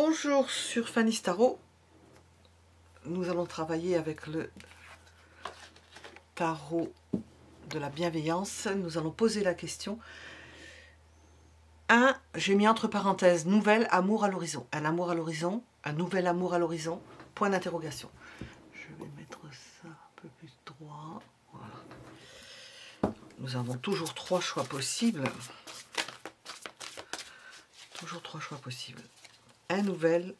Bonjour sur Fanny Tarot. Nous allons travailler avec le tarot de la bienveillance. Nous allons poser la question. J'ai mis entre parenthèses, nouvel amour à l'horizon. Un amour à l'horizon, un nouvel amour à l'horizon, point d'interrogation. Je vais mettre ça un peu plus droit. Voilà. Nous avons toujours trois choix possibles. Toujours trois choix possibles. Un nouvel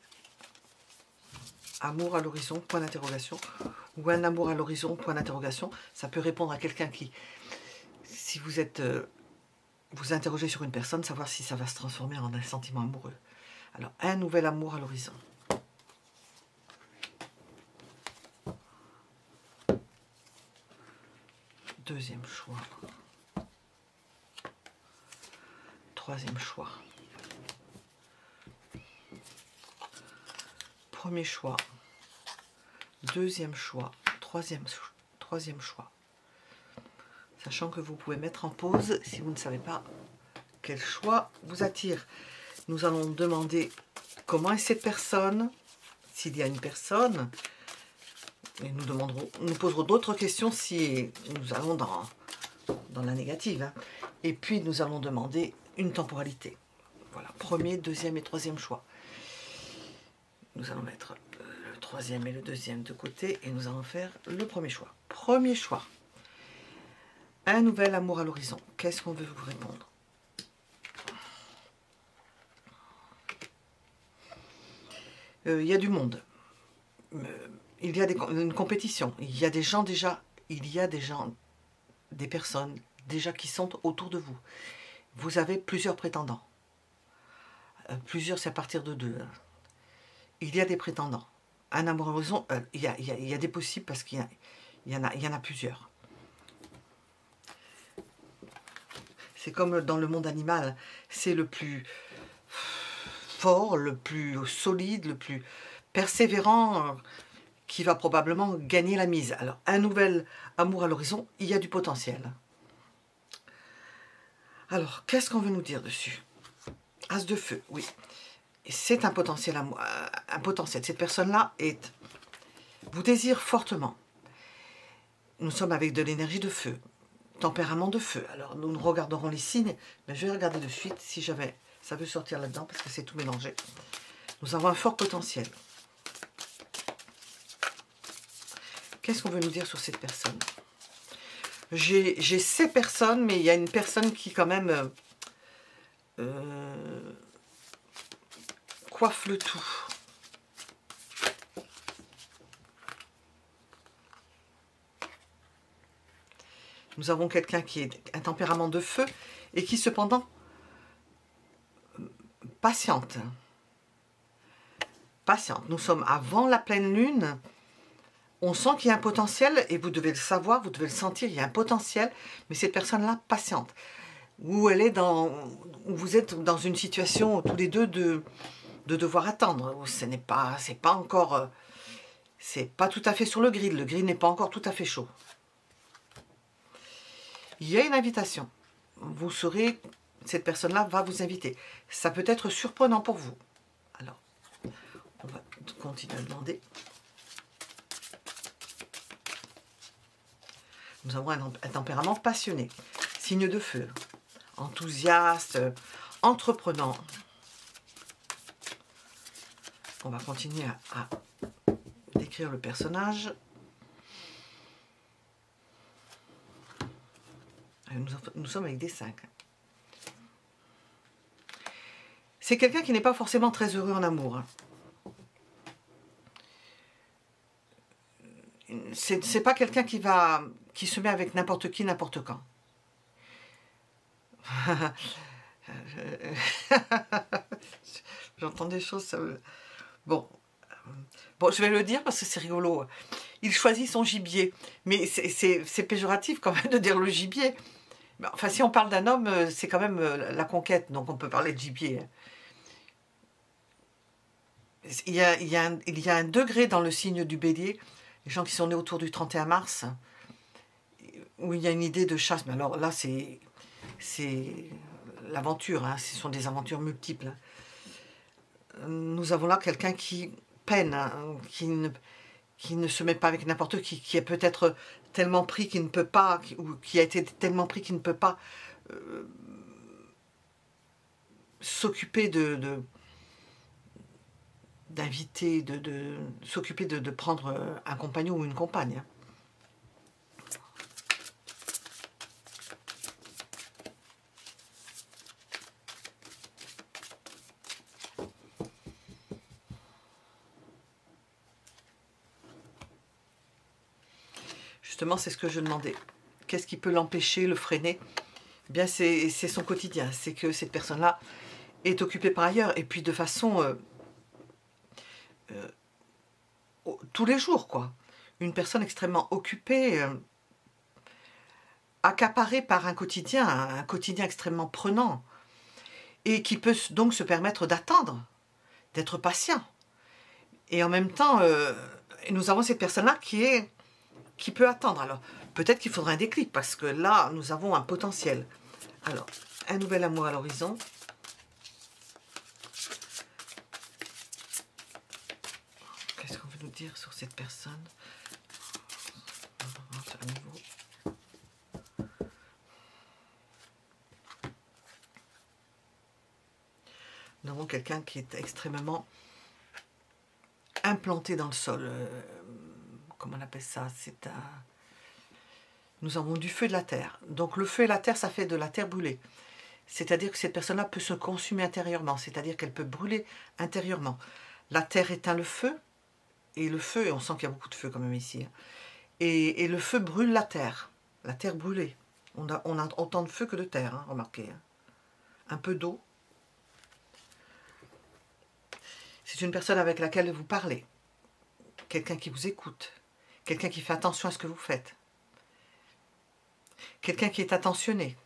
amour à l'horizon, point d'interrogation, ou un amour à l'horizon, point d'interrogation. Ça peut répondre à quelqu'un qui, si vous êtes, vous interrogez sur une personne, savoir si ça va se transformer en un sentiment amoureux. Alors, un nouvel amour à l'horizon. Deuxième choix. Troisième choix. Premier choix, deuxième choix, troisième choix. Sachant que vous pouvez mettre en pause si vous ne savez pas quel choix vous attire. Nous allons demander comment est cette personne, s'il y a une personne, et nous poserons d'autres questions si nous allons dans la négative. Hein. Et puis nous allons demander une temporalité. Voilà, premier, deuxième et troisième choix. Nous allons mettre le troisième et le deuxième de côté et nous allons faire le premier choix. Premier choix. Un nouvel amour à l'horizon. Qu'est-ce qu'on veut vous répondre? Il y a du monde. Il y a une compétition. Il y a des gens déjà. Il y a des personnes déjà qui sont autour de vous. Vous avez plusieurs prétendants. Plusieurs, c'est à partir de 2. Il y a des prétendants. Un amour à l'horizon, il y a des possibles parce qu'il y en a plusieurs. C'est comme dans le monde animal, c'est le plus fort, le plus solide, le plus persévérant qui va probablement gagner la mise. Alors, un nouvel amour à l'horizon, il y a du potentiel. Alors, qu'est-ce qu'on veut nous dire dessus? As de feu, oui. C'est un potentiel. Cette personne-là vous désire fortement. Nous sommes avec de l'énergie de feu, tempérament de feu. Alors nous regarderons les signes, mais je vais regarder de suite si ça veut sortir là-dedans parce que c'est tout mélangé. Nous avons un fort potentiel. Qu'est-ce qu'on veut nous dire sur cette personne? J'ai ces personnes, mais il y a une personne qui quand même coiffe le tout. Nous avons quelqu'un qui est un tempérament de feu et qui cependant patiente. Patiente. Nous sommes avant la pleine lune. On sent qu'il y a un potentiel et vous devez le savoir, vous devez le sentir, il y a un potentiel, mais cette personne-là patiente. Où vous êtes dans une situation tous les deux de devoir attendre. C'est pas encore, c'est pas tout à fait sur le grill. Le grill n'est pas encore tout à fait chaud. Il y a une invitation. Vous saurez, cette personne-là va vous inviter. Ça peut être surprenant pour vous. Alors, on va continuer à demander. Nous avons un tempérament passionné, signe de feu, enthousiaste, entreprenant. On va continuer à décrire le personnage. Nous sommes avec des 5. C'est quelqu'un qui n'est pas forcément très heureux en amour. C'est pas quelqu'un qui se met avec n'importe qui, n'importe quand. J'entends des choses, ça me... Bon, je vais le dire parce que c'est rigolo. Il choisit son gibier. Mais c'est péjoratif quand même de dire le gibier. Enfin, si on parle d'un homme, c'est quand même la conquête, donc on peut parler de gibier. Il y a un degré dans le signe du bélier, les gens qui sont nés autour du 31 mars, où il y a une idée de chasse. Mais alors là, c'est l'aventure, hein, ce sont des aventures multiples. nous avons là quelqu'un qui peine, hein, qui ne se met pas avec n'importe qui est peut-être tellement pris qu'il ne peut pas, ou qui a été tellement pris qu'il ne peut pas s'occuper d'inviter, s'occuper de prendre un compagnon ou une compagne. Justement, c'est ce que je demandais. Qu'est-ce qui peut l'empêcher, le freiner? Eh bien, c'est son quotidien. C'est que cette personne-là est occupée par ailleurs. Et puis, de façon... tous les jours, quoi. Une personne extrêmement occupée, accaparée par un quotidien extrêmement prenant. Et qui peut donc se permettre d'attendre, d'être patient. Et en même temps, nous avons cette personne-là qui peut attendre. Alors, peut-être qu'il faudra un déclic, parce que là, nous avons un potentiel. Alors, un nouvel amour à l'horizon. Qu'est-ce qu'on veut nous dire sur cette personne? On va voir à nouveau. Nous avons quelqu'un qui est extrêmement implanté dans le sol. Comment on appelle ça? C'est un... Nous avons du feu et de la terre. Donc le feu et la terre, ça fait de la terre brûlée. C'est-à-dire que cette personne-là peut se consumer intérieurement. C'est-à-dire qu'elle peut brûler intérieurement. La terre éteint le feu. Et le feu, et on sent qu'il y a beaucoup de feu quand même ici. Hein, et le feu brûle la terre. La terre brûlée. On a autant de feu que de terre, hein, remarquez. Hein. Un peu d'eau. C'est une personne avec laquelle vous parlez. Quelqu'un qui vous écoute. Quelqu'un qui fait attention à ce que vous faites. Quelqu'un qui est attentionné.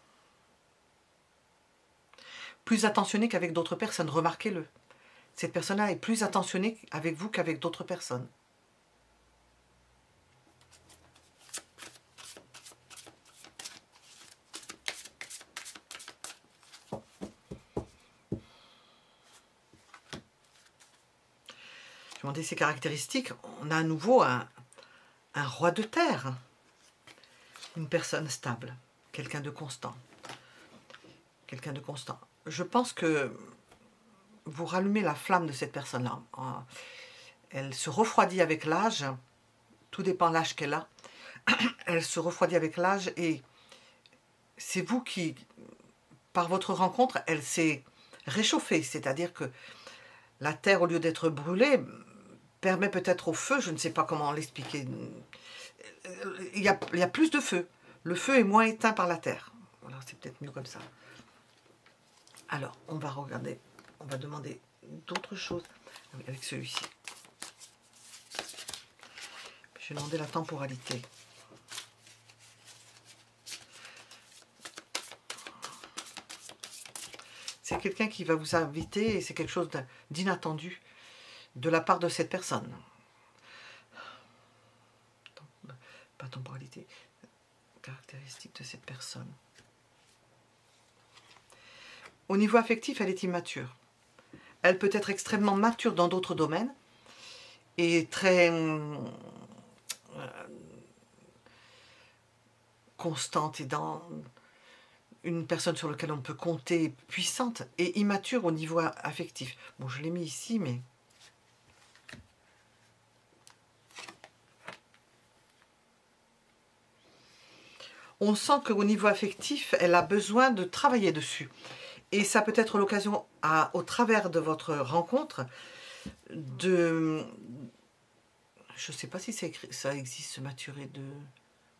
Plus attentionné qu'avec d'autres personnes, remarquez-le. Cette personne-là est plus attentionnée avec vous qu'avec d'autres personnes. Je demandais ses caractéristiques. On a à nouveau un roi de terre. Une personne stable. Quelqu'un de constant. Quelqu'un de constant. Je pense que vous rallumez la flamme de cette personne-là. Elle se refroidit avec l'âge. Tout dépend de l'âge qu'elle a. Elle se refroidit avec l'âge et c'est vous qui, par votre rencontre, elle s'est réchauffée. C'est-à-dire que la terre, au lieu d'être brûlée, permet peut-être au feu, je ne sais pas comment l'expliquer, il y a plus de feu. Le feu est moins éteint par la terre. Voilà, c'est peut-être mieux comme ça. Alors, on va regarder, on va demander d'autres choses avec celui-ci. Je vais demander la temporalité. C'est quelqu'un qui va vous inviter et c'est quelque chose d'inattendu de la part de cette personne. Pas temporalité, caractéristique de cette personne. Au niveau affectif, elle est immature. Elle peut être extrêmement mature dans d'autres domaines et très constante et dans une personne sur laquelle on peut compter, puissante et immature au niveau affectif. Bon, je l'ai mis ici, mais... On sent qu'au niveau affectif, elle a besoin de travailler dessus. Et ça peut être l'occasion, au travers de votre rencontre, de... Je ne sais pas si ça existe, se maturer,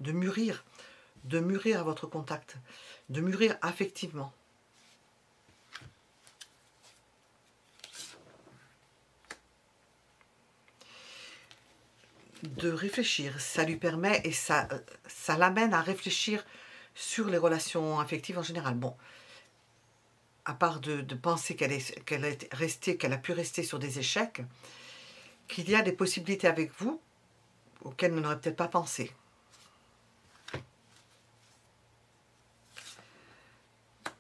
de mûrir à votre contact, de mûrir affectivement. De réfléchir, ça lui permet et ça l'amène à réfléchir sur les relations affectives en général. Bon, à part de penser qu'elle a pu rester sur des échecs, qu'il y a des possibilités avec vous auxquelles on n'aurait peut-être pas pensé.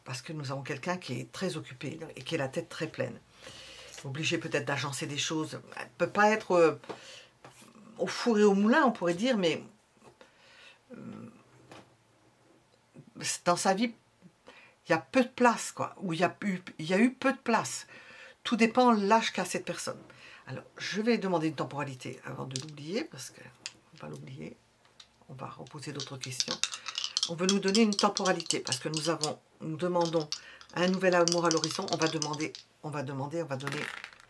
Parce que nous avons quelqu'un qui est très occupé et qui a la tête très pleine. obligé peut-être d'agencer des choses. Elle ne peut pas être au four et au moulin, on pourrait dire, mais dans sa vie, il y a peu de place, quoi, où il y a eu peu de place. Tout dépend de l'âge qu'a cette personne. Alors, je vais demander une temporalité avant de l'oublier, parce qu'on ne va pas l'oublier. On va reposer d'autres questions. On veut nous donner une temporalité, parce que nous demandons un nouvel amour à l'horizon. On va donner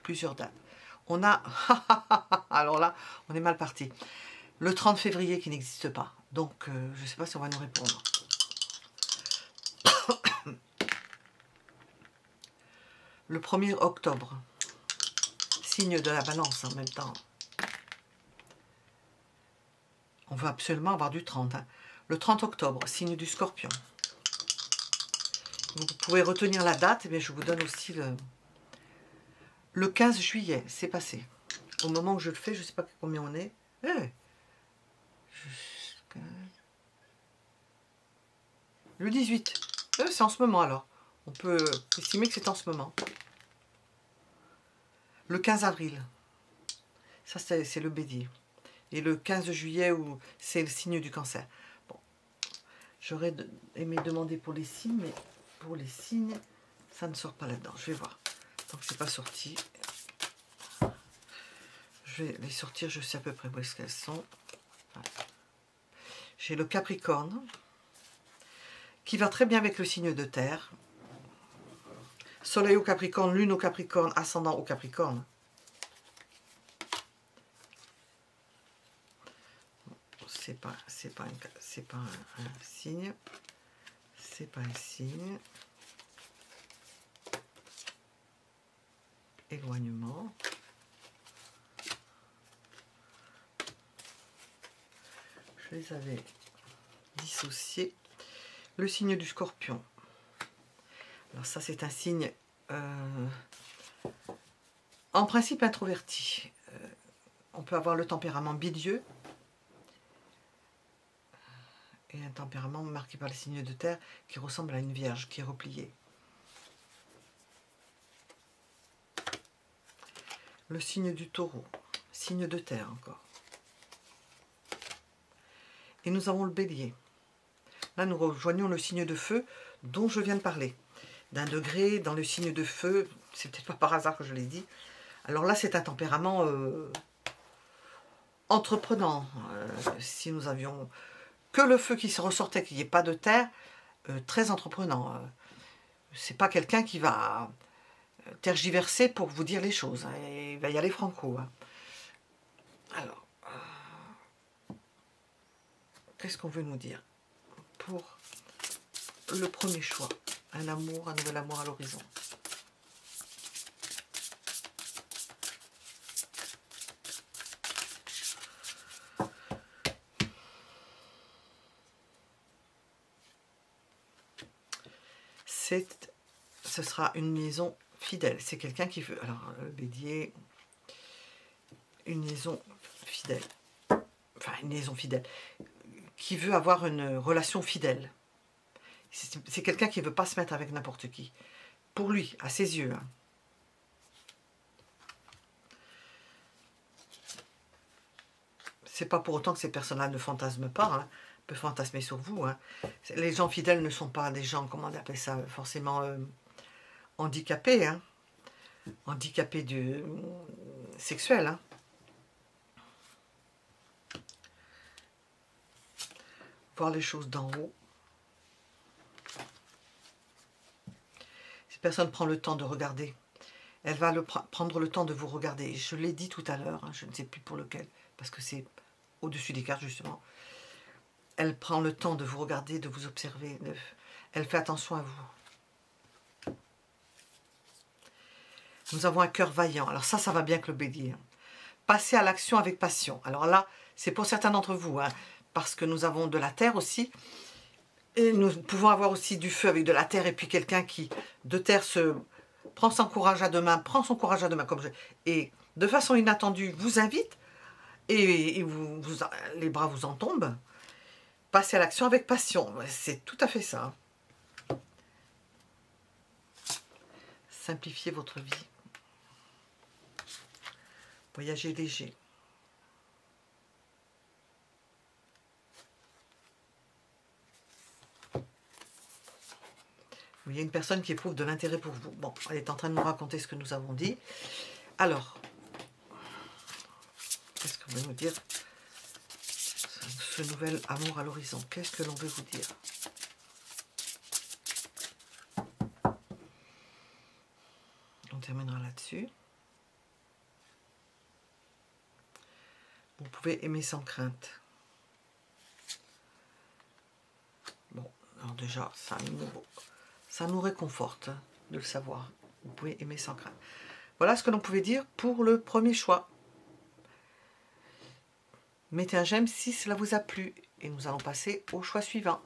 plusieurs dates. On a, alors là, on est mal parti. Le 30 février qui n'existe pas. Donc, je ne sais pas si on va nous répondre. Le 1er octobre. Signe de la balance en même temps. On veut absolument avoir du 30. Hein. Le 30 octobre, signe du Scorpion. Vous pouvez retenir la date, mais je vous donne aussi le 15 juillet, c'est passé. Au moment où je le fais, je ne sais pas combien on est. Le 18. C'est en ce moment alors. On peut estimer que c'est en ce moment. Le 15 avril. Ça, c'est le bélier. Et le 15 juillet, c'est le signe du cancer. Bon. J'aurais aimé demander pour les signes, mais pour les signes, ça ne sort pas là-dedans. Je vais voir. Tant que c'est pas sorti. Je vais les sortir, je sais à peu près où est-ce qu'elles sont. Voilà. J'ai le Capricorne, qui va très bien avec le signe de terre. Soleil au Capricorne, Lune au Capricorne, ascendant au Capricorne. C'est pas un signe. C'est pas un signe. Éloignement. Je les avais dissociés. Le signe du Scorpion. Alors ça, c'est un signe en principe introverti. On peut avoir le tempérament bilieux et un tempérament marqué par les signes de terre qui ressemble à une vierge qui est repliée. Le signe du Taureau, signe de terre encore. Et nous avons le Bélier. Là, nous rejoignons le signe de feu dont je viens de parler. D'un degré dans le signe de feu, c'est peut-être pas par hasard que je l'ai dit. Alors là, c'est un tempérament entreprenant. Si nous avions que le feu qui se ressortait, qu'il n'y ait pas de terre, très entreprenant. C'est pas quelqu'un qui va tergiverser pour vous dire les choses. Hein, il va y aller franco. Hein. Alors, qu'est-ce qu'on veut nous dire pour le premier choix? Un amour, un nouvel amour à l'horizon. Ce sera une liaison fidèle. C'est quelqu'un qui veut... Alors, le Bélier, une liaison fidèle. Enfin, une liaison fidèle. Qui veut avoir une relation fidèle. C'est quelqu'un qui ne veut pas se mettre avec n'importe qui. Pour lui, à ses yeux. Hein. C'est pas pour autant que ces personnes-là ne fantasment pas. Hein. Peut fantasmer sur vous. Hein. Les gens fidèles ne sont pas des gens, comment on appelle ça, forcément handicapés. Hein. Handicapés sexuel. Hein. Voir les choses d'en haut. Cette personne prend le temps de regarder. Elle va prendre le temps de vous regarder. Je l'ai dit tout à l'heure, hein, je ne sais plus pour lequel, parce que c'est au-dessus des cartes justement. Elle prend le temps de vous regarder, de vous observer. Elle fait attention à vous. Nous avons un cœur vaillant. Alors ça va bien que le Bélier. Hein. Passer à l'action avec passion. Alors là, c'est pour certains d'entre vous, hein, parce que nous avons de la terre aussi. Et nous pouvons avoir aussi du feu avec de la terre. Et puis quelqu'un qui, de terre, prend son courage à deux mains, et de façon inattendue, vous invite. Et les bras vous en tombent. Passez à l'action avec passion. C'est tout à fait ça. Simplifiez votre vie. Voyager léger. Il y a une personne qui éprouve de l'intérêt pour vous. Bon, elle est en train de nous raconter ce que nous avons dit. Alors, qu'est-ce qu'on veut nous dire? Ce nouvel amour à l'horizon. Qu'est-ce que l'on veut vous dire? On terminera là-dessus. Vous pouvez aimer sans crainte. Bon, alors déjà, ça nous réconforte de le savoir. Vous pouvez aimer sans crainte. Voilà ce que l'on pouvait dire pour le premier choix. Mettez un j'aime si cela vous a plu. Et nous allons passer au choix suivant.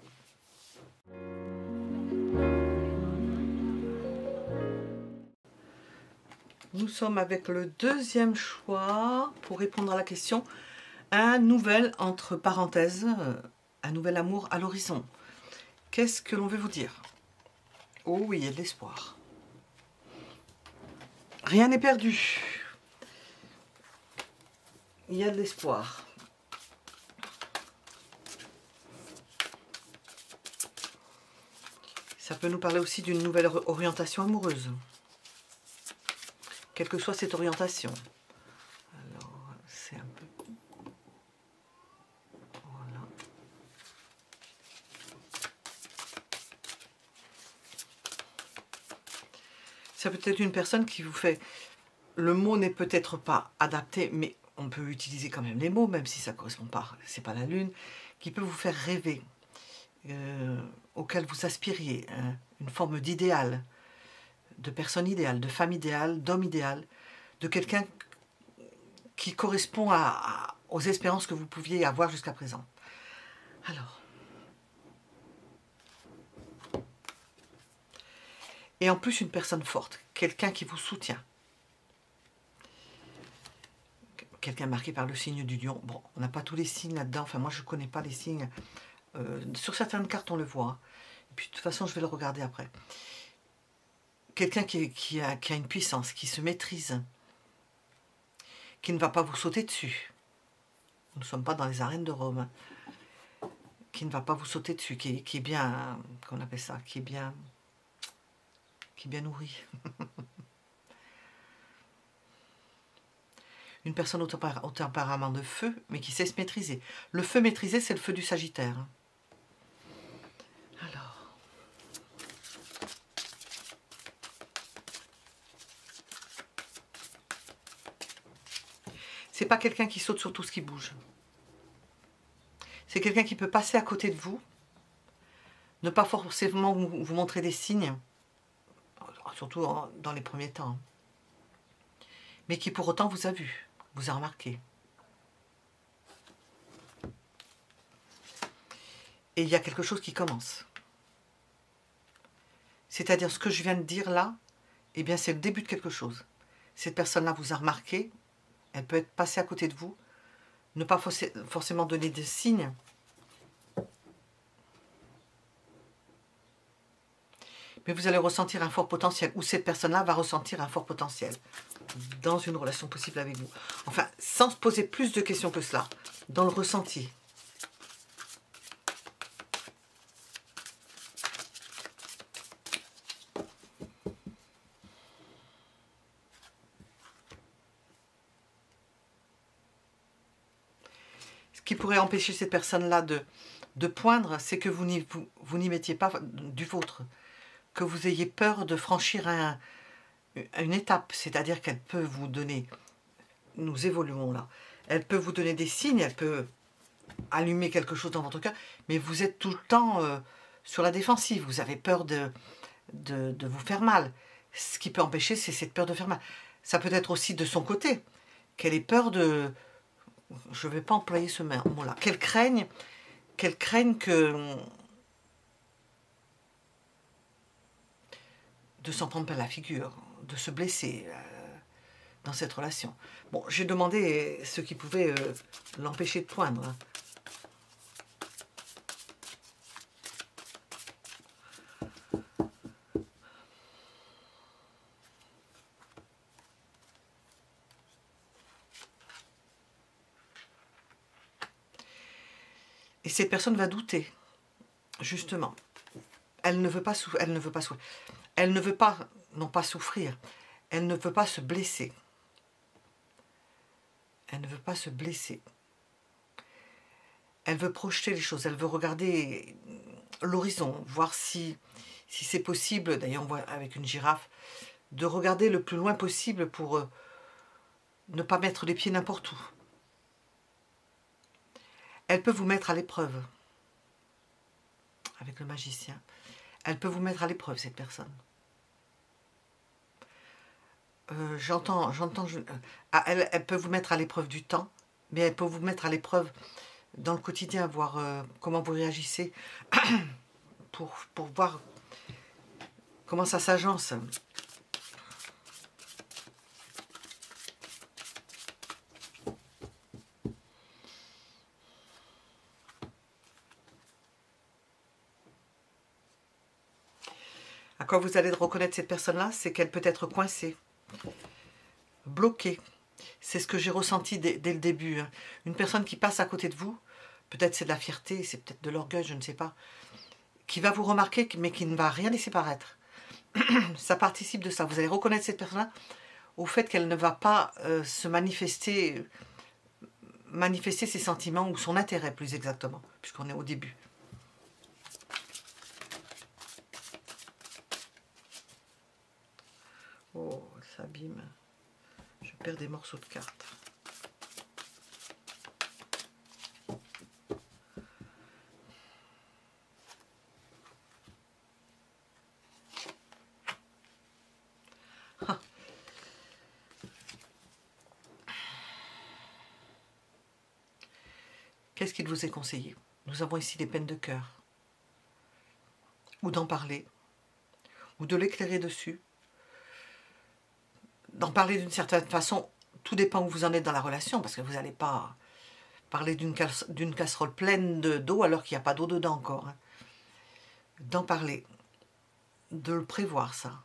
Nous sommes avec le deuxième choix pour répondre à la question. Un nouvel, entre parenthèses, un nouvel amour à l'horizon. Qu'est-ce que l'on veut vous dire? Oh oui, il y a de l'espoir. Rien n'est perdu. Il y a de l'espoir. Ça peut nous parler aussi d'une nouvelle orientation amoureuse. Quelle que soit cette orientation. Alors, c'est un peu... Voilà. Ça peut être une personne qui vous fait... Le mot n'est peut-être pas adapté, mais on peut utiliser quand même les mots, même si ça ne correspond pas, c'est pas la lune, qui peut vous faire rêver, auquel vous aspiriez, hein, une forme d'idéal, de personne idéale, de femme idéale, d'homme idéal, de quelqu'un qui correspond aux espérances que vous pouviez avoir jusqu'à présent. Alors. Et en plus, une personne forte, quelqu'un qui vous soutient. Quelqu'un marqué par le signe du lion. Bon, on n'a pas tous les signes là-dedans. Enfin, moi, je ne connais pas les signes. Sur certaines cartes, on le voit. Et puis, de toute façon, je vais le regarder après. Quelqu'un qui a une puissance, qui se maîtrise, qui ne va pas vous sauter dessus. Nous ne sommes pas dans les arènes de Rome. Qui ne va pas vous sauter dessus, qui est bien, qu'on appelle ça, qui est bien nourri. Une personne au tempérament de feu, mais qui sait se maîtriser. Le feu maîtrisé, c'est le feu du Sagittaire. Alors. C'est pas quelqu'un qui saute sur tout ce qui bouge. C'est quelqu'un qui peut passer à côté de vous, ne pas forcément vous montrer des signes, surtout dans les premiers temps, mais qui pour autant vous a vu, vous a remarqué. Et il y a quelque chose qui commence. C'est-à-dire ce que je viens de dire là, eh bien c'est le début de quelque chose. Cette personne-là vous a remarqué, elle peut être passée à côté de vous, ne pas forcément donner de signes. Mais vous allez ressentir un fort potentiel, ou cette personne-là va ressentir un fort potentiel dans une relation possible avec vous. Enfin, sans se poser plus de questions que cela, dans le ressenti. Ce qui pourrait empêcher cette personne-là de poindre, c'est que vous n'y mettiez pas du vôtre, que vous ayez peur de franchir une étape, c'est-à-dire qu'elle peut vous donner, nous évoluons là, elle peut vous donner des signes, elle peut allumer quelque chose dans votre cœur, mais vous êtes tout le temps sur la défensive, vous avez peur de vous faire mal. Ce qui peut empêcher, c'est cette peur de faire mal. Ça peut être aussi de son côté, qu'elle ait peur de... Je ne vais pas employer ce mot-là. Qu'elle craigne que... de s'en prendre plein la figure, de se blesser dans cette relation. Bon, j'ai demandé ce qui pouvait l'empêcher de poindre. Hein. Et cette personne va douter, justement. Elle ne veut pas souffrir. Elle ne veut pas souffrir. Elle ne veut pas, non pas souffrir. Elle ne veut pas se blesser. Elle ne veut pas se blesser. Elle veut projeter les choses. Elle veut regarder l'horizon, voir si c'est possible. D'ailleurs, on voit avec une girafe, de regarder le plus loin possible pour ne pas mettre les pieds n'importe où. Elle peut vous mettre à l'épreuve. Avec le magicien. Elle peut vous mettre à l'épreuve, cette personne. Elle peut vous mettre à l'épreuve du temps, mais elle peut vous mettre à l'épreuve dans le quotidien, voir comment vous réagissez, pour voir comment ça s'agence. À quoi vous allez reconnaître cette personne-là, c'est qu'elle peut être coincée, bloquée. C'est ce que j'ai ressenti dès le début. Hein. Une personne qui passe à côté de vous, peut-être c'est de la fierté, c'est peut-être de l'orgueil, je ne sais pas, qui va vous remarquer, mais qui ne va rien laisser paraître. Ça participe de ça. Vous allez reconnaître cette personne-là au fait qu'elle ne va pas se manifester ses sentiments ou son intérêt, plus exactement, puisqu'on est au début. Oh, elle s'abîme. Je perds des morceaux de cartes. Ah. Qu'est-ce qu'il vous est conseillé? Nous avons ici des peines de cœur. Ou d'en parler. Ou de l'éclairer dessus. D'en parler d'une certaine façon, tout dépend où vous en êtes dans la relation, parce que vous n'allez pas parler d'une casserole pleine d'eau alors qu'il n'y a pas d'eau dedans encore. Hein. D'en parler, de le prévoir ça.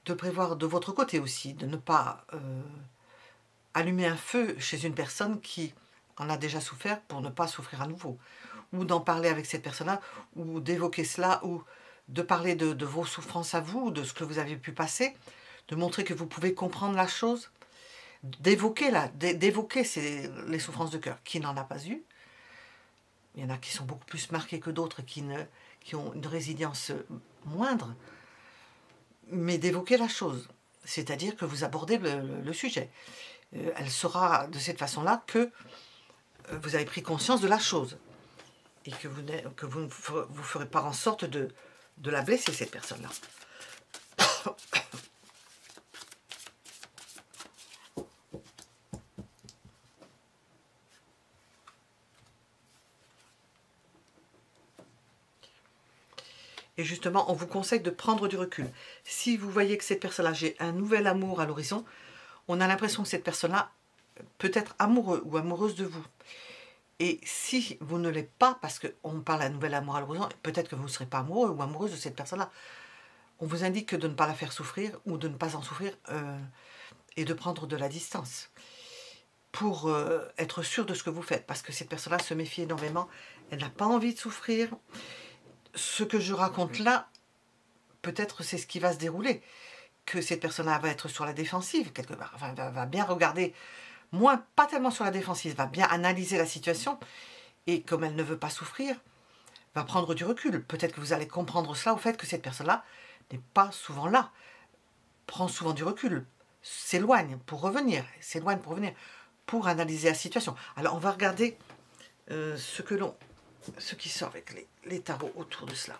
De prévoir de votre côté aussi, de ne pas allumer un feu chez une personne qui en a déjà souffert pour ne pas souffrir à nouveau. Ou d'en parler avec cette personne-là, ou d'évoquer cela, ou de parler de vos souffrances à vous, de ce que vous avez pu passer, de montrer que vous pouvez comprendre la chose, d'évoquer les souffrances de cœur. Qui n'en a pas eu? Il y en a qui sont beaucoup plus marquées que d'autres, qui ont une résilience moindre, mais d'évoquer la chose, c'est-à-dire que vous abordez le sujet. Elle saura de cette façon-là que vous avez pris conscience de la chose, et que vous ne ferez pas en sorte de la blesser, cette personne-là. Et justement, on vous conseille de prendre du recul. Si vous voyez que cette personne-là, j'ai un nouvel amour à l'horizon, on a l'impression que cette personne-là peut être amoureux ou amoureuse de vous. Et si vous ne l'êtes pas, parce qu'on parle d'un nouvel amour à l'horizon, peut-être que vous ne serez pas amoureux ou amoureuse de cette personne-là. On vous indique de ne pas la faire souffrir ou de ne pas en souffrir et de prendre de la distance pour être sûr de ce que vous faites. Parce que cette personne-là se méfie énormément, elle n'a pas envie de souffrir. Ce que je raconte là, peut-être c'est ce qui va se dérouler. Que cette personne-là va être sur la défensive, quelque part. Enfin, va bien regarder, pas tellement sur la défensive, va bien analyser la situation. Et comme elle ne veut pas souffrir, va prendre du recul. Peut-être que vous allez comprendre cela au fait que cette personne-là n'est pas souvent là. Prend souvent du recul, s'éloigne pour revenir, pour analyser la situation. Alors on va regarder ce qui sort avec les tarots autour de cela.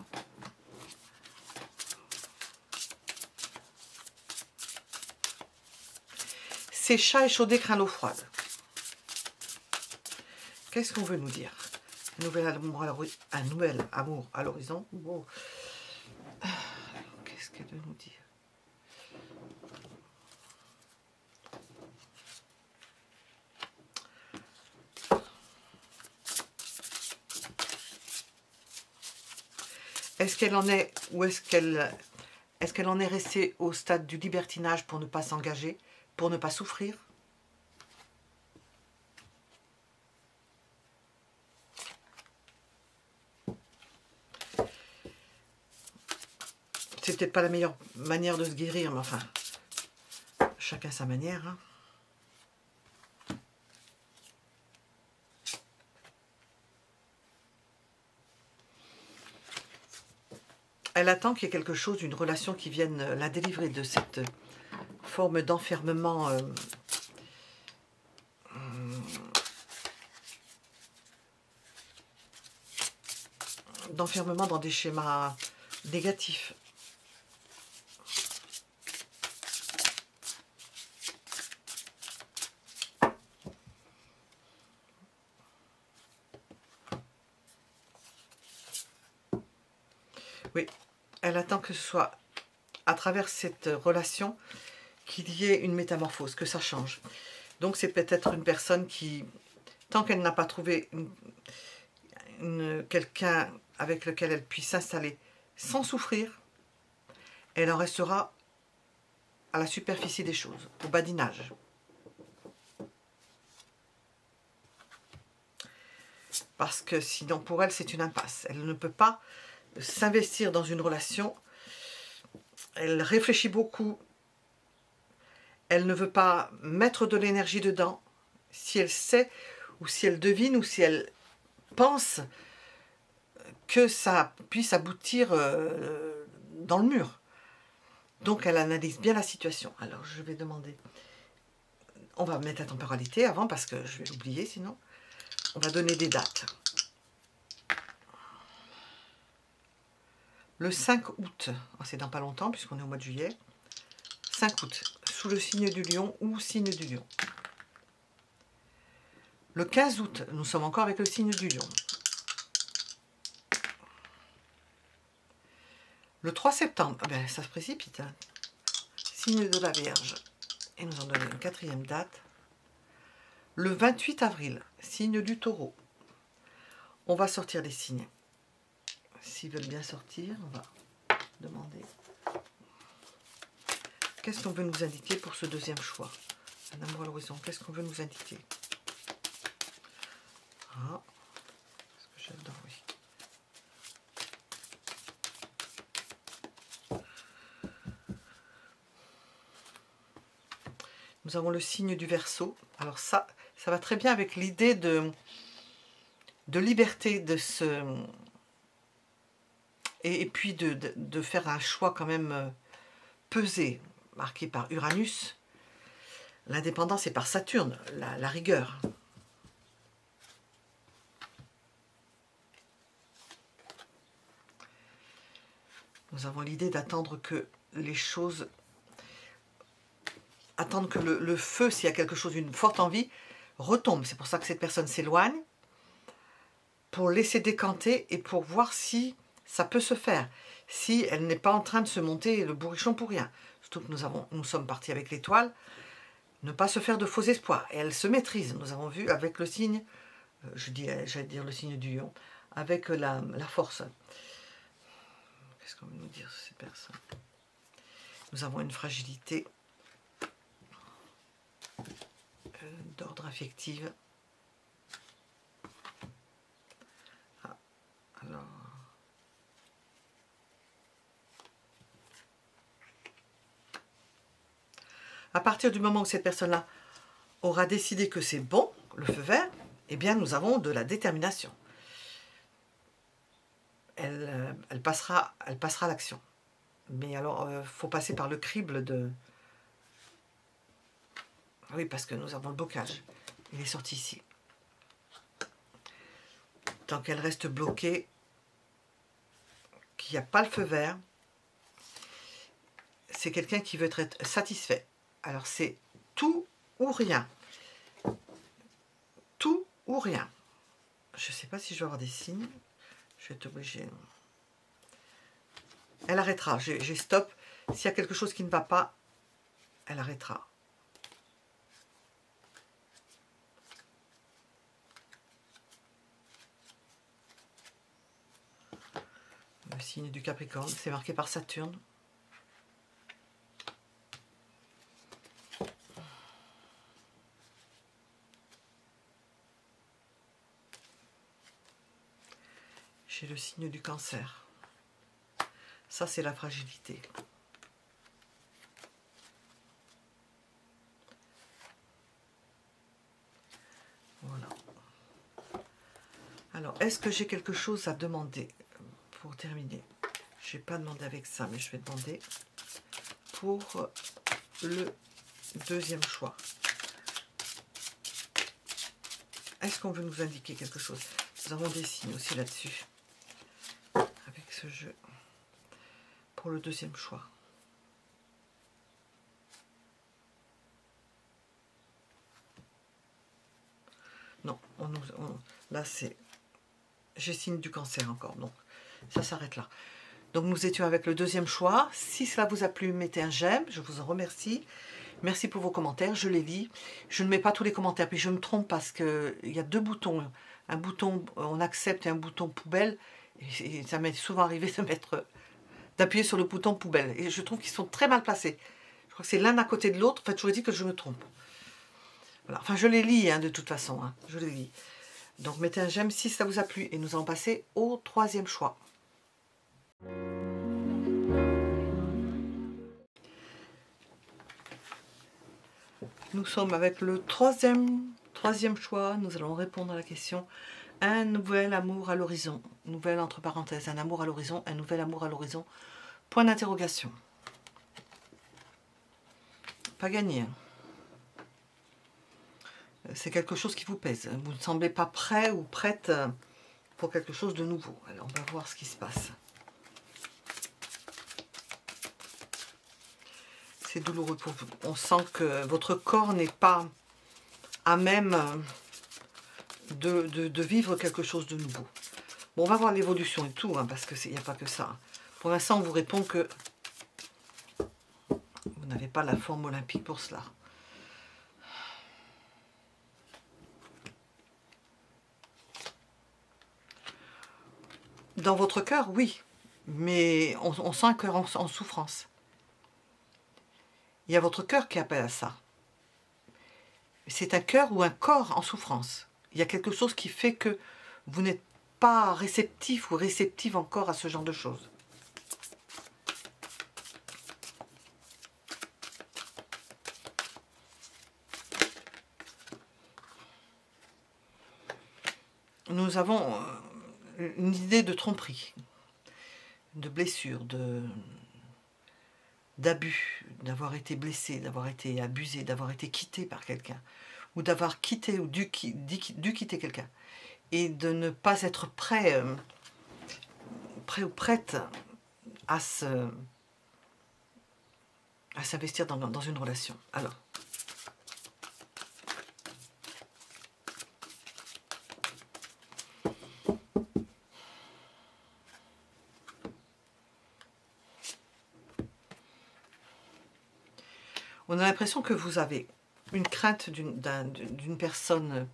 C'est chat échaudé, craint l'eau froide. Qu'est-ce qu'on veut nous dire? Un nouvel amour à l'horizon. Wow. Qu'est-ce qu'elle veut nous dire? Est-ce qu'elle en est, ou est-ce qu'elle en est restée au stade du libertinage pour ne pas s'engager, pour ne pas souffrir? c'est peut-être pas la meilleure manière de se guérir, mais enfin, chacun sa manière. Hein. Elle attend qu'il y ait quelque chose, une relation qui vienne la délivrer de cette forme d'enfermement dans des schémas négatifs. Oui, elle attend que ce soit à travers cette relation qu'il y ait une métamorphose, que ça change. Donc c'est peut-être une personne qui, tant qu'elle n'a pas trouvé quelqu'un avec lequel elle puisse s'installer sans souffrir, elle en restera à la superficie des choses, au badinage. Parce que sinon pour elle c'est une impasse. Elle ne peut pas s'investir dans une relation. Elle réfléchit beaucoup. Elle ne veut pas mettre de l'énergie dedans. Si elle sait, ou si elle devine, ou si elle pense que ça puisse aboutir dans le mur. Donc elle analyse bien la situation. Alors je vais demander, on va mettre la temporalité avant parce que je vais l'oublier sinon. On va donner des dates. Le 5 août, c'est dans pas longtemps puisqu'on est au mois de juillet. 5 août, sous le signe du lion ou signe du lion. Le 15 août, nous sommes encore avec le signe du lion. Le 3 septembre, ben, ça se précipite. Hein. Signe de la Vierge. Et nous en donnons une quatrième date. Le 28 avril, signe du taureau. On va sortir les signes. S'ils veulent bien sortir, on va demander. Qu'est-ce qu'on veut nous indiquer pour ce deuxième choix? Un amour à l'horizon, qu'est-ce qu'on veut nous indiquer? Ah, ce que j'adore, oui. Nous avons le signe du Verseau. Alors ça va très bien avec l'idée de liberté, de se... Et puis de faire un choix quand même pesé, marqué par Uranus. L'indépendance est par Saturne, la rigueur. Nous avons l'idée d'attendre que les choses... Attendre que le feu, s'il y a quelque chose, une forte envie, retombe. C'est pour ça que cette personne s'éloigne, pour laisser décanter et pour voir si ça peut se faire. Si elle n'est pas en train de se monter le bourrichon pour rien. Surtout que nous sommes partis avec l'étoile. Ne pas se faire de faux espoirs. Et elle se maîtrise. Nous avons vu avec le signe, j'allais dire le signe du lion, avec la force. Qu'est-ce qu'on veut nous dire ces personnes? Nous avons une fragilité d'ordre affectif. Ah, alors... À partir du moment où cette personne-là aura décidé que c'est bon, le feu vert, eh bien nous avons de la détermination. Elle passera à l'action. Mais alors, faut passer par le crible de... Oui, parce que nous avons le bocage. Il est sorti ici. Tant qu'elle reste bloquée, qu'il n'y a pas le feu vert, c'est quelqu'un qui veut être satisfait. Alors c'est tout ou rien. Tout ou rien. Je ne sais pas si je vais avoir des signes. Je vais être obligée. Elle arrêtera. J'ai stop. S'il y a quelque chose qui ne va pas, elle arrêtera. Le signe du Capricorne, c'est marqué par Saturne. J'ai le signe du Cancer. Ça, c'est la fragilité. Voilà. Alors, est-ce que j'ai quelque chose à demander pour terminer? Je n'ai pas demandé avec ça, mais je vais demander pour le deuxième choix. Est-ce qu'on veut nous indiquer quelque chose? Nous avons des signes aussi là-dessus, avec ce jeu, pour le deuxième choix. Non, là c'est... J'ai signe du cancer encore, donc ça s'arrête là. Donc nous étions avec le deuxième choix. Si cela vous a plu, mettez un j'aime, je vous en remercie. Merci pour vos commentaires, je les lis. Je ne mets pas tous les commentaires, puis je me trompe parce qu'il y a deux boutons. Un bouton on accepte et un bouton poubelle. Et ça m'est souvent arrivé d'appuyer sur le bouton poubelle. Et je trouve qu'ils sont très mal placés. Je crois que c'est l'un à côté de l'autre. En fait, je vous dis que je me trompe. Voilà. Enfin, je les lis hein, de toute façon. Hein. Je les lis. Donc mettez un j'aime si ça vous a plu. Et nous allons passer au troisième choix. Nous sommes avec le troisième choix. Nous allons répondre à la question. Un nouvel amour à l'horizon. Nouvelle entre parenthèses. Un amour à l'horizon. Un nouvel amour à l'horizon. Point d'interrogation. Pas gagné. Hein. C'est quelque chose qui vous pèse. Vous ne semblez pas prêt ou prête pour quelque chose de nouveau. Alors, on va voir ce qui se passe. C'est douloureux pour vous. On sent que votre corps n'est pas à même de vivre quelque chose de nouveau. Bon, on va voir l'évolution et tout, hein, parce qu'il n'y a pas que ça. Pour l'instant, on vous répond que vous n'avez pas la forme olympique pour cela. Dans votre cœur, oui, mais on sent un cœur en souffrance. Il y a votre cœur qui appelle à ça. C'est un cœur ou un corps en souffrance. Il y a quelque chose qui fait que vous n'êtes pas réceptif ou réceptive encore à ce genre de choses. Nous avons une idée de tromperie, de blessure, d'abus, d'avoir été blessé, d'avoir été abusé, d'avoir été quitté par quelqu'un, ou d'avoir quitté ou dû quitter quelqu'un, et de ne pas être prêt ou prête à s'investir dans une relation. Alors, on a l'impression que vous avez une crainte d'une personne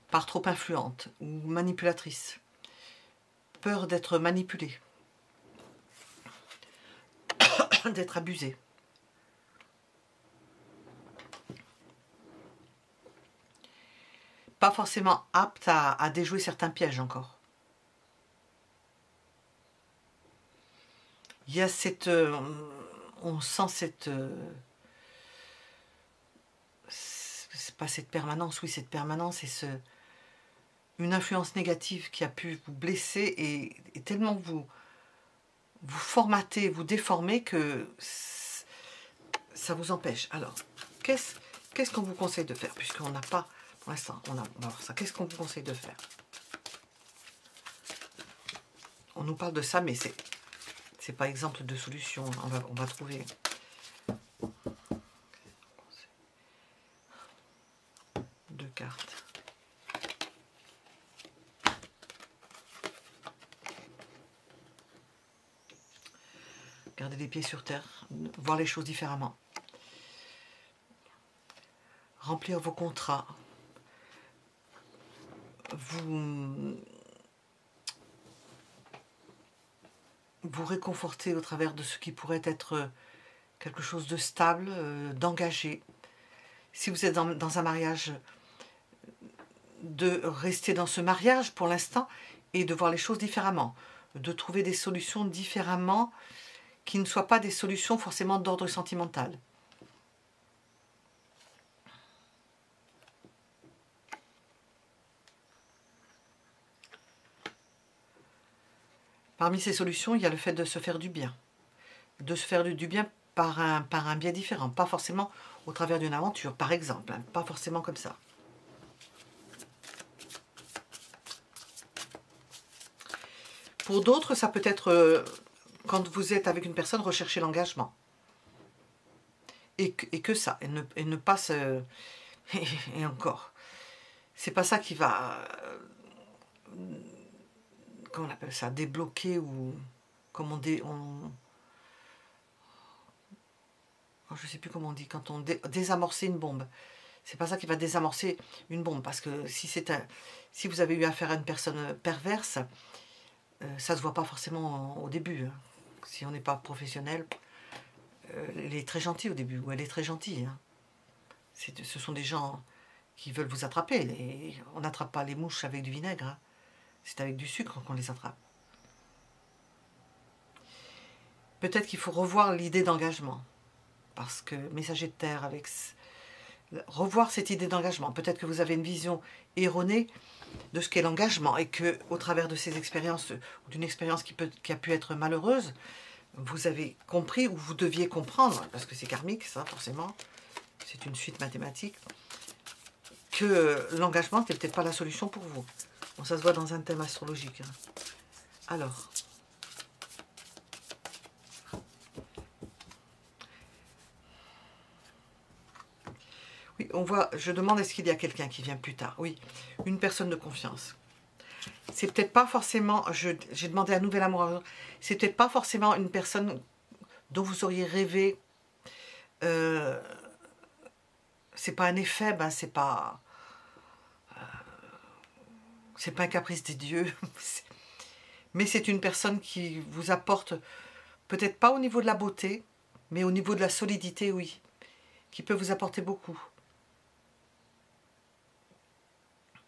par trop influente ou manipulatrice. Peur d'être manipulée. D'être abusée. Pas forcément apte à déjouer certains pièges encore. Il y a cette... on sent cette... c'est pas cette permanence, oui, cette permanence et une influence négative qui a pu vous blesser et tellement vous formater, vous déformer que ça vous empêche. Alors, qu'est-ce qu'on vous conseille de faire? Puisqu'on n'a pas, pour l'instant, on va voir ça. Qu'est-ce qu'on vous conseille de faire? On nous parle de ça, mais c'est pas exemple de solution. On va trouver... Deux cartes. Garder les pieds sur terre, voir les choses différemment. Remplir vos contrats. Vous réconforter au travers de ce qui pourrait être quelque chose de stable, d'engagé. Si vous êtes dans un mariage, de rester dans ce mariage pour l'instant et de voir les choses différemment. de trouver des solutions différemment, qui ne soient pas des solutions forcément d'ordre sentimental. Parmi ces solutions, il y a le fait de se faire du bien. De se faire du bien par un biais différent, pas forcément au travers d'une aventure, par exemple, hein, pas forcément comme ça. Pour d'autres, ça peut être quand vous êtes avec une personne, rechercher l'engagement. Et que ça, et ne pas se... Et encore, c'est pas ça qui va... comment on appelle ça, débloquer ou... Comme je sais plus comment on dit, quand on désamorcer une bombe. C'est pas ça qui va désamorcer une bombe, parce que si vous avez eu affaire à une personne perverse, ça se voit pas forcément au début. Hein. Si on n'est pas professionnel, il est très gentil au début, ou elle est très gentille. Hein. Ce sont des gens qui veulent vous attraper. On n'attrape pas les mouches avec du vinaigre. Hein. C'est avec du sucre qu'on les attrape. Peut-être qu'il faut revoir l'idée d'engagement. Parce que Messager de Terre, revoir cette idée d'engagement. Peut-être que vous avez une vision erronée de ce qu'est l'engagement et que, au travers de ces expériences, d'une expérience qui a pu être malheureuse, vous avez compris, ou vous deviez comprendre, parce que c'est karmique, ça, forcément, c'est une suite mathématique, que l'engagement n'était peut-être pas la solution pour vous. Bon, ça se voit dans un thème astrologique. Hein. Alors... Oui, on voit, je demande est-ce qu'il y a quelqu'un qui vient plus tard. Oui, une personne de confiance. C'est peut-être pas forcément, j'ai demandé un nouvel amour, c'est peut-être pas forcément une personne dont vous auriez rêvé. C'est pas un effet, ben c'est pas un caprice des dieux. Mais c'est une personne qui vous apporte, peut-être pas au niveau de la beauté, mais au niveau de la solidité, oui. Qui peut vous apporter beaucoup.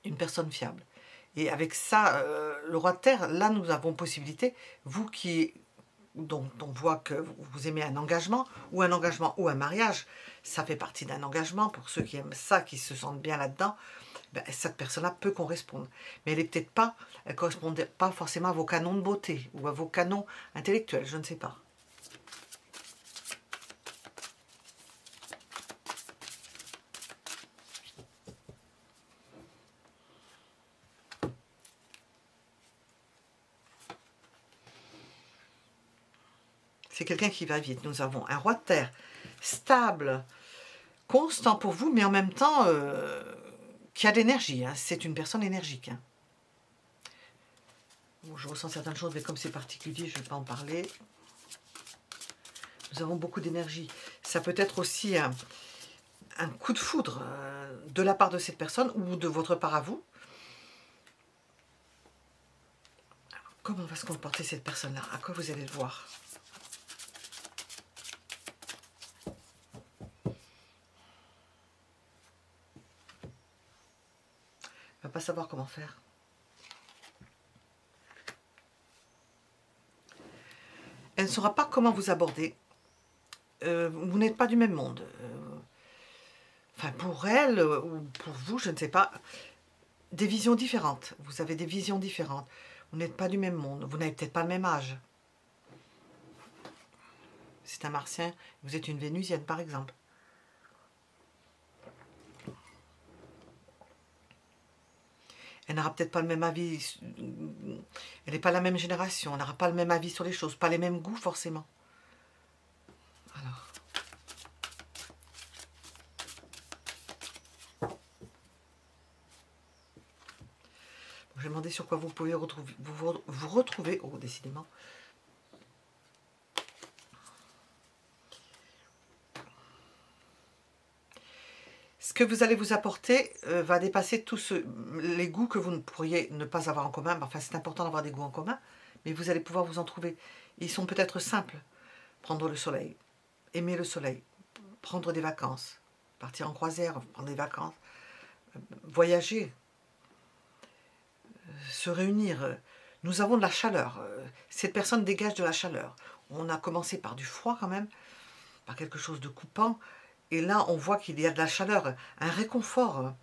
Une personne fiable. Et avec ça, le roi de terre, là nous avons possibilité, vous dont on voit que vous aimez un engagement ou un mariage, ça fait partie d'un engagement, pour ceux qui aiment ça, qui se sentent bien là-dedans, ben, cette personne-là peut correspondre. Mais elle ne correspond pas forcément à vos canons de beauté ou à vos canons intellectuels, je ne sais pas. C'est quelqu'un qui va vite. Nous avons un roi de terre stable, constant pour vous, mais en même temps qui a de l'énergie. Hein. C'est une personne énergique. Hein. Bon, je ressens certaines choses, mais comme c'est particulier, je ne vais pas en parler. Nous avons beaucoup d'énergie. Ça peut être aussi un coup de foudre de la part de cette personne ou de votre part à vous. Alors, comment va se comporter cette personne-là? À quoi vous allez le voir? Elle ne va pas savoir comment faire. Elle ne saura pas comment vous aborder. Vous n'êtes pas du même monde. Enfin, pour elle ou pour vous, je ne sais pas. Des visions différentes. Vous avez des visions différentes. Vous n'êtes pas du même monde. Vous n'avez peut-être pas le même âge. C'est un martien. Vous êtes une vénusienne, par exemple. Elle n'aura peut-être pas le même avis. Elle n'est pas la même génération. Elle n'aura pas le même avis sur les choses. Pas les mêmes goûts, forcément. Alors. Je vais demander sur quoi vous pouvez vous retrouver. Oh, décidément. Ce que vous allez vous apporter va dépasser tous les goûts que vous ne pourriez ne pas avoir en commun. Enfin, c'est important d'avoir des goûts en commun, mais vous allez pouvoir vous en trouver. Ils sont peut-être simples. Prendre le soleil, aimer le soleil, prendre des vacances, partir en croisière, prendre des vacances, voyager, se réunir, Nous avons de la chaleur. Cette personne dégage de la chaleur. On a commencé par du froid quand même, par quelque chose de coupant. Et là, on voit qu'il y a de la chaleur, un réconfort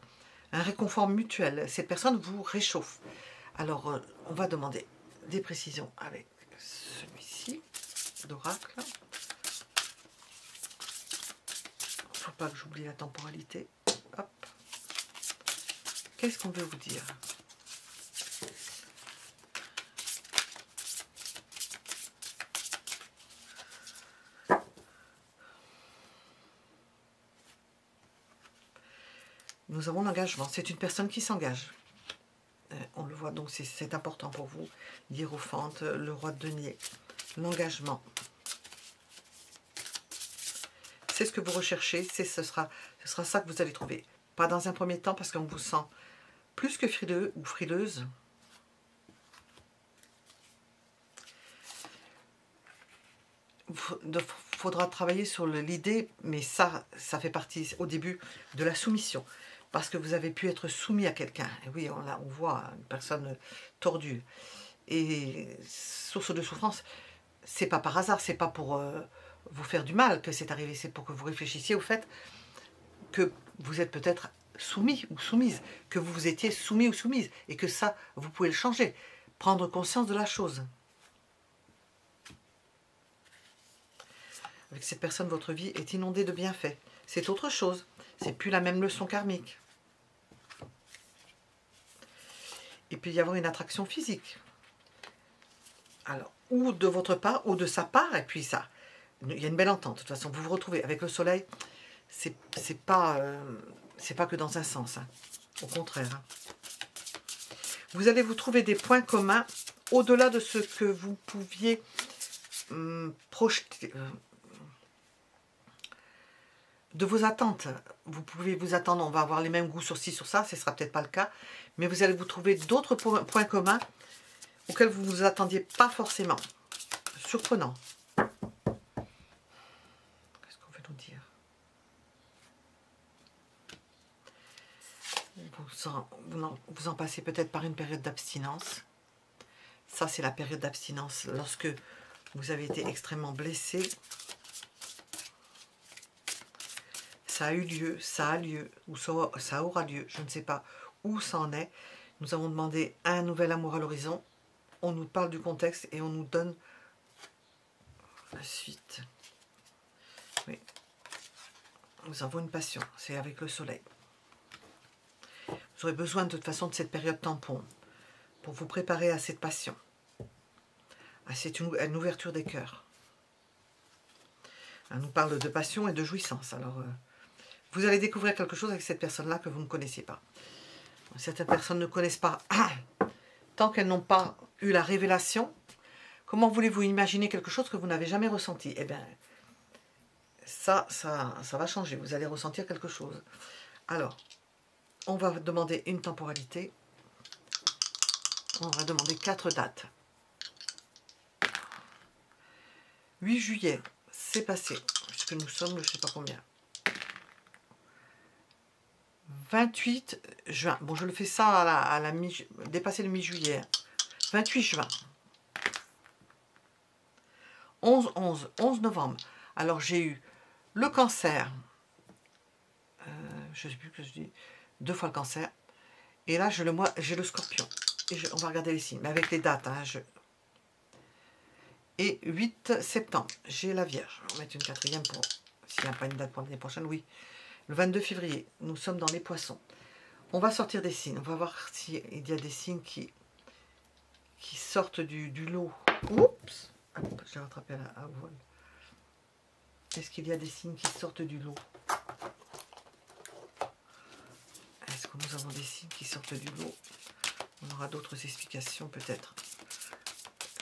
mutuel. Cette personne vous réchauffe. Alors, on va demander des précisions avec celui-ci, d'oracle. Il ne faut pas que j'oublie la temporalité. Hop. Qu'est-ce qu'on veut vous dire? Nous avons l'engagement. C'est une personne qui s'engage. On le voit, donc c'est important pour vous. Hiérophante, le roi de denier. L'engagement. C'est ce que vous recherchez. Ce sera ça que vous allez trouver. Pas dans un premier temps parce qu'on vous sent plus que frileux ou frileuse. Il faudra travailler sur l'idée, mais ça fait partie au début de la soumission. Parce que vous avez pu être soumis à quelqu'un. Et oui, on voit une personne tordue. Et source de souffrance, c'est pas par hasard, c'est pas pour vous faire du mal que c'est arrivé, c'est pour que vous réfléchissiez au fait que vous êtes peut-être soumis ou soumise, que vous étiez soumis ou soumise, et que ça, vous pouvez le changer, prendre conscience de la chose. Avec cette personne, votre vie est inondée de bienfaits. C'est autre chose, c'est plus la même leçon karmique. Il peut y avoir une attraction physique. Alors, ou de votre part, ou de sa part, et puis ça, il y a une belle entente. De toute façon, vous vous retrouvez avec le soleil, c'est pas que dans un sens, hein. Au contraire. Hein. Vous allez vous trouver des points communs au-delà de ce que vous pouviez projeter, de vos attentes. Vous pouvez vous attendre, on va avoir les mêmes goûts sur ci, sur ça, ce ne sera peut-être pas le cas, mais vous allez vous trouver d'autres points communs auxquels vous ne vous attendiez pas forcément. Surprenant. Qu'est-ce qu'on veut nous dire? Vous en passez peut-être par une période d'abstinence. Ça, c'est la période d'abstinence lorsque vous avez été extrêmement blessé. Ça a eu lieu, ça a lieu, ou ça aura lieu, je ne sais pas où ça en est. Nous avons demandé un nouvel amour à l'horizon. On nous parle du contexte et on nous donne la suite. Oui. Nous avons une passion, c'est avec le soleil. Vous aurez besoin de toute façon de cette période tampon pour vous préparer à cette passion, à une ouverture des cœurs. On nous parle de passion et de jouissance. Alors, vous allez découvrir quelque chose avec cette personne-là que vous ne connaissez pas. Certaines personnes ne connaissent pas. Tant qu'elles n'ont pas eu la révélation, comment voulez-vous imaginer quelque chose que vous n'avez jamais ressenti? Eh bien, ça va changer. Vous allez ressentir quelque chose. Alors, on va demander une temporalité. On va demander 4 dates. 8 juillet, c'est passé. Puisque nous sommes, je ne sais pas combien. 28 juin. Bon, je le fais ça à la dépasser le mi-juillet. 28 juin. 11 novembre. Alors, j'ai eu le cancer. Je ne sais plus que je dis. 2 fois le cancer. Et là, j'ai le scorpion. Et on va regarder les signes. Mais avec les dates. Hein, Et 8 septembre, j'ai la Vierge. On va mettre une 4e pour... S'il n'y a pas une date pour l'année prochaine, oui. Le 22 février, nous sommes dans les poissons. On va sortir des signes. On va voir s'il y a des signes qui sortent du lot. Oups! J'ai rattrapé à vol. Est-ce qu'il y a des signes qui sortent du lot? Est-ce que nous avons des signes qui sortent du lot? On aura d'autres explications peut-être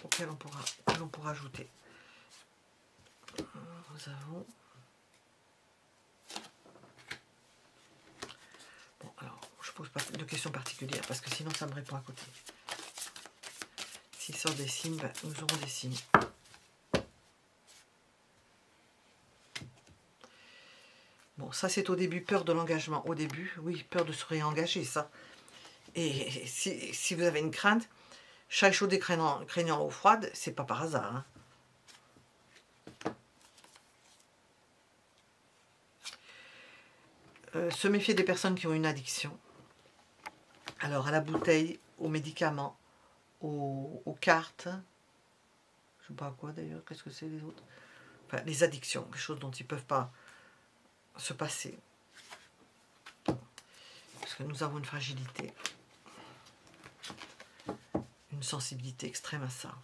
auxquelles on pourra ajouter. Nous avons... Bon, alors, je pose pas de questions particulières parce que sinon ça me répond à côté. S'il sort des signes, ben, nous aurons des signes. Bon, ça c'est au début, peur de l'engagement. Au début, oui, peur de se réengager, ça. Et si vous avez une crainte, Chat échaudé craignant l'eau froide, c'est pas par hasard. Hein. Se méfier des personnes qui ont une addiction. Alors, à la bouteille, aux médicaments, aux cartes, je sais pas à quoi d'ailleurs, qu'est-ce que c'est les autres? Enfin, les addictions, quelque chose dont ils ne peuvent pas se passer. Parce que nous avons une fragilité, une sensibilité extrême à ça.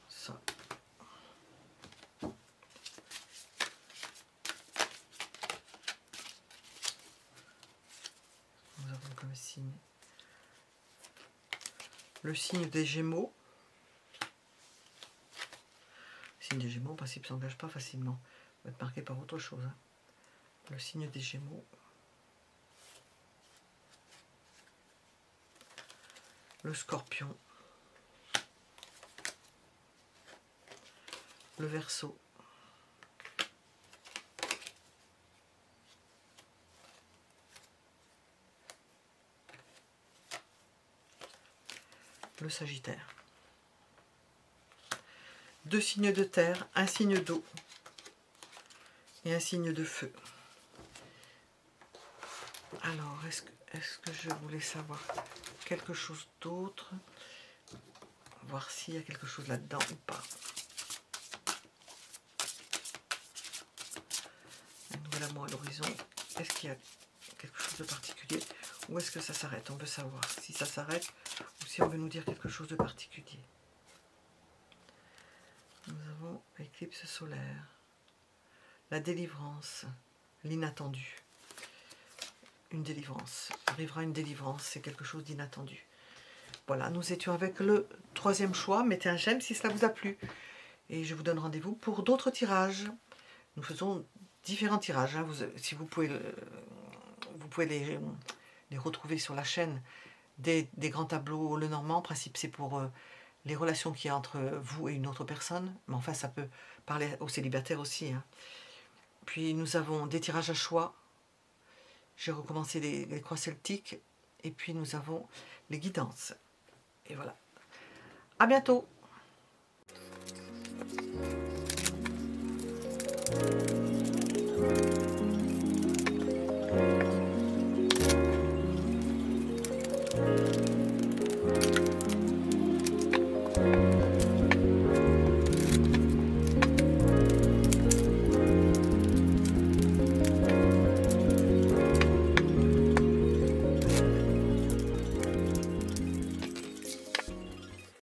Ça. Nous avons comme signe le signe des Gémeaux. Le signe des Gémeaux, en principe, ne s'engage pas facilement. Il va être marqué par autre chose. Hein. Le signe des Gémeaux. Le Scorpion. Le Verseau. Le Sagittaire. 2 signes de terre, un signe d'eau et un signe de feu. Alors, est-ce que je voulais savoir quelque chose d'autre? Voir s'il y a quelque chose là-dedans ou pas. Un nouvel amour à l'horizon. Est-ce qu'il y a quelque chose de particulier? Ou est-ce que ça s'arrête? On veut savoir si ça s'arrête ou si on veut nous dire quelque chose de particulier. Nous avons l'éclipse solaire, la délivrance, l'inattendu. Une délivrance. Arrivera une délivrance, c'est quelque chose d'inattendu. Voilà, nous étions avec le 3e choix. Mettez un j'aime si cela vous a plu. Et je vous donne rendez-vous pour d'autres tirages. Nous faisons différents tirages. Hein. Si vous pouvez les retrouver sur la chaîne des grands tableaux Lenormand. En principe, c'est pour les relations qu'il y a entre vous et une autre personne. Mais enfin, ça peut parler aux célibataires aussi. Hein. Puis nous avons des tirages à choix. J'ai recommencé les croix celtiques. Et puis nous avons les guidances. Et voilà. À bientôt.